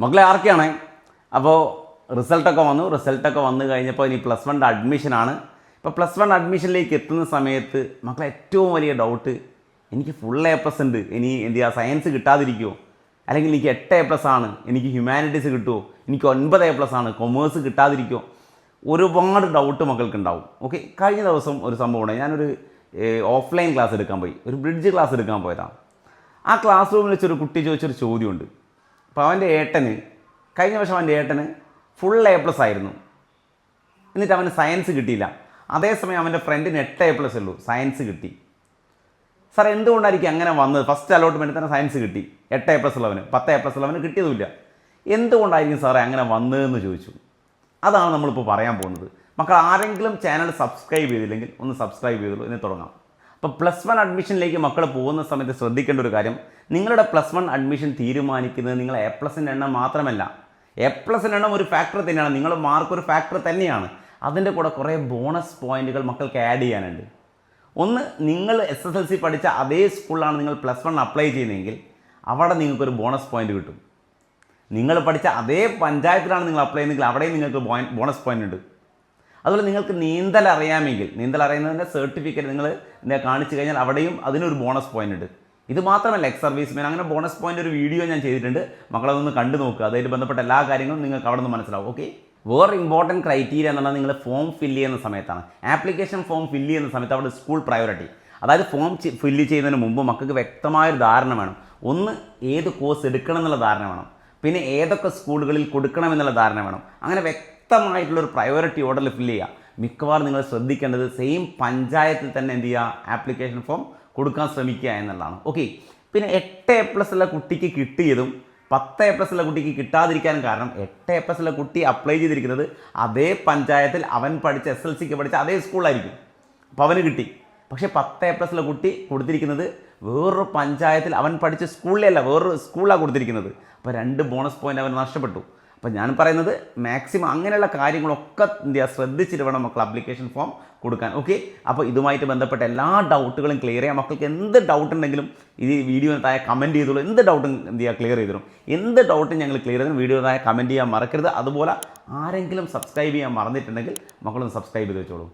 മക്കളെ ആർക്കാണ് അപ്പോൾ റിസൾട്ടൊക്കെ വന്നു കഴിഞ്ഞപ്പോൾ ഇനി +1 അഡ്മിഷനാണ്. ഇപ്പോൾ +1 അഡ്മിഷനിലേക്ക് എത്തുന്ന സമയത്ത് മക്കളെ ഏറ്റവും വലിയ ഡൗട്ട്, എനിക്ക് ഫുൾ A+ ഉണ്ട്, ഇനി എന്ത് ചെയ്യുക, സയൻസ് കിട്ടാതിരിക്കുമോ, അല്ലെങ്കിൽ എനിക്ക് 8 A+ ആണ്, എനിക്ക് ഹ്യൂമാനിറ്റീസ് കിട്ടുമോ, എനിക്ക് 9 A+ ആണ്, കൊമേഴ്സ് കിട്ടാതിരിക്കുമോ, ഒരുപാട് ഡൗട്ട് മക്കൾക്കുണ്ടാവും. ഓക്കെ, കഴിഞ്ഞ ദിവസം ഒരു സംഭവം ഉണ്ട്. ഞാനൊരു ഓഫ്ലൈൻ ക്ലാസ് എടുക്കാൻ പോയി, ഒരു ബ്രിഡ്ജ് ക്ലാസ് എടുക്കാൻ പോയതാണ്. ആ ക്ലാസ് റൂമിൽ വെച്ചൊരു കുട്ടി ചോദിച്ചൊരു ചോദ്യമുണ്ട്. അപ്പോൾ കഴിഞ്ഞ വർഷം അവൻ്റെ ഏട്ടന് ഫുൾ A+ ആയിരുന്നു, എന്നിട്ട് അവന് സയൻസ് കിട്ടിയില്ല. അതേസമയം അവൻ്റെ ഫ്രണ്ടിന് 8 A+ ഉള്ളൂ, സയൻസ് കിട്ടി. സാർ എന്തുകൊണ്ടായിരിക്കും അങ്ങനെ വന്നത്? ഫസ്റ്റ് അലോട്ട്മെൻറ്റിൽ തന്നെ സയൻസ് കിട്ടി, 8 A+ ഉള്ളവന്, 10 A+ ഉള്ളവന് കിട്ടിയതുമില്ല. എന്തുകൊണ്ടായിരിക്കും സാറേ അങ്ങനെ വന്നതെന്ന് ചോദിച്ചു. അതാണ് നമ്മളിപ്പോൾ പറയാൻ പോകുന്നത്. മക്കൾ ആരെങ്കിലും ചാനൽ സബ്സ്ക്രൈബ് ചെയ്തില്ലെങ്കിൽ ഒന്ന് സബ്സ്ക്രൈബ് ചെയ്തുള്ളൂ, ഇനി തുടങ്ങാം. അപ്പോൾ +1 അഡ്മിഷനിലേക്ക് മക്കൾ പോകുന്ന സമയത്ത് ശ്രദ്ധിക്കേണ്ട ഒരു കാര്യം, നിങ്ങളുടെ +1 അഡ്മിഷൻ തീരുമാനിക്കുന്നത് നിങ്ങൾ A+ൻ്റെ എണ്ണം മാത്രമല്ല. A+ൻ്റെ എണ്ണം ഒരു ഫാക്ടർ തന്നെയാണ്, നിങ്ങളുടെ മാർക്ക് ഒരു ഫാക്ടർ തന്നെയാണ്. അതിൻ്റെ കൂടെ കുറേ ബോണസ് പോയിന്റുകൾ മക്കൾക്ക് ആഡ് ചെയ്യാനുണ്ട്. ഒന്ന്, നിങ്ങൾ SSLC പഠിച്ച അതേ സ്കൂളിലാണ് നിങ്ങൾ +1 അപ്ലൈ ചെയ്യുന്നതെങ്കിൽ അവിടെ നിങ്ങൾക്കൊരു ബോണസ് പോയിന്റ് കിട്ടും. നിങ്ങൾ പഠിച്ച അതേ പഞ്ചായത്തിലാണ് നിങ്ങൾ അപ്ലൈ ചെയ്യുന്നതെങ്കിൽ അവിടെയും നിങ്ങൾക്ക് ബോണസ് പോയിന്റ് ഉണ്ട്. അതുപോലെ നിങ്ങൾക്ക് നീന്തൽ അറിയാമെങ്കിൽ, നീന്തൽ അറിയുന്നതിൻ്റെ സർട്ടിഫിക്കറ്റ് നിങ്ങൾ കാണിച്ചു കഴിഞ്ഞാൽ അവിടെയും അതിനൊരു ബോണസ് പോയിന്റ് ഉണ്ട്. ഇത് മാത്രമല്ല, എക്സ് സർവീസ്മാൻ, അങ്ങനെ ബോണസ് പോയിന്റ് ഒരു വീഡിയോ ഞാൻ ചെയ്തിട്ടുണ്ട്, മക്കളതൊന്ന് കണ്ടു നോക്കുക. അതുമായിട്ട് ബന്ധപ്പെട്ട എല്ലാ കാര്യങ്ങളും നിങ്ങൾക്ക് അവിടെ നിന്ന് മനസ്സിലാവും. ഓക്കെ, വേറെ ഇമ്പോർട്ടൻറ്റ് ക്രൈറ്റീരിയ എന്നുള്ളത് നിങ്ങൾ ഫോം ഫില്ല് ചെയ്യുന്ന സമയത്താണ്. ആപ്ലിക്കേഷൻ ഫോം ഫില്ല് ചെയ്യുന്ന സമയത്ത് അവിടെ സ്കൂൾ പ്രയോറിറ്റി, അതായത് ഫോം ഫില്ല് ചെയ്യുന്നതിന് മുമ്പ് മക്കൾക്ക് വ്യക്തമായൊരു ധാരണ വേണം. ഒന്ന്, ഏത് കോഴ്സ് എടുക്കണം എന്നുള്ള ധാരണ വേണം. പിന്നെ ഏതൊക്കെ സ്കൂളുകളിൽ കൊടുക്കണം എന്നുള്ള ധാരണ വേണം. അങ്ങനെ വ്യക്തമായിട്ടുള്ളൊരു പ്രയോറിറ്റി ഓർഡറിൽ ഫില്ല് ചെയ്യുക. മിക്കവാറും നിങ്ങൾ ശ്രദ്ധിക്കേണ്ടത് സെയിം പഞ്ചായത്തിൽ തന്നെ എന്ത് ചെയ്യുക, ആപ്ലിക്കേഷൻ ഫോം കൊടുക്കാൻ ശ്രമിക്കുക എന്നുള്ളതാണ്. ഓക്കെ, പിന്നെ 8 A+ ഉള്ള കുട്ടിക്ക് കിട്ടിയതും 10 A+ ഉള്ള കുട്ടിക്ക് കിട്ടാതിരിക്കാനും കാരണം, 8 A+ ഉള്ള കുട്ടി അപ്ലൈ ചെയ്തിരിക്കുന്നത് അതേ പഞ്ചായത്തിൽ അവൻ പഠിച്ച SSLCക്ക് പഠിച്ച അതേ സ്കൂളായിരിക്കും, അപ്പോൾ അവന് കിട്ടി. പക്ഷേ 10 A+ ഉള്ള കുട്ടി കൊടുത്തിരിക്കുന്നത് വേറൊരു പഞ്ചായത്തിൽ അവൻ പഠിച്ച സ്കൂളിലല്ല, വേറൊരു സ്കൂളിലാണ് കൊടുത്തിരിക്കുന്നത്. അപ്പോൾ 2 ബോണസ് പോയിന്റ് അവന് നഷ്ടപ്പെട്ടു. അപ്പോൾ ഞാൻ പറയുന്നത് മാക്സിമം അങ്ങനെയുള്ള കാര്യങ്ങളൊക്കെ ശ്രദ്ധിച്ചിട്ട് വേണം മക്കൾ ആപ്ലിക്കേഷൻ ഫോം കൊടുക്കാൻ. ഓക്കെ, അപ്പോൾ ഇതുമായിട്ട് ബന്ധപ്പെട്ട എല്ലാ ഡൗട്ടുകളും ക്ലിയർ ചെയ്യാം. മക്കൾക്ക് എന്ത് ഡൗട്ട് ഉണ്ടെങ്കിലും ഈ വീഡിയോ താഴെ കമൻറ്റ് ചെയ്തോളൂ. എന്ത് ഡൗട്ടും ക്ലിയർ ചെയ്തോളും. എന്ത് ഡൗട്ടും ഞങ്ങൾ ക്ലിയർ ചെയ്തും വീഡിയോ താഴെ കമൻറ്റ് ചെയ്യാൻ മറക്കരുത്. അതുപോലെ ആരെങ്കിലും സബ്സ്ക്രൈബ് ചെയ്യാൻ മറന്നിട്ടുണ്ടെങ്കിൽ മക്കളൊന്ന് സബ്സ്ക്രൈബ് ചെയ്ത് വെച്ചോളൂ.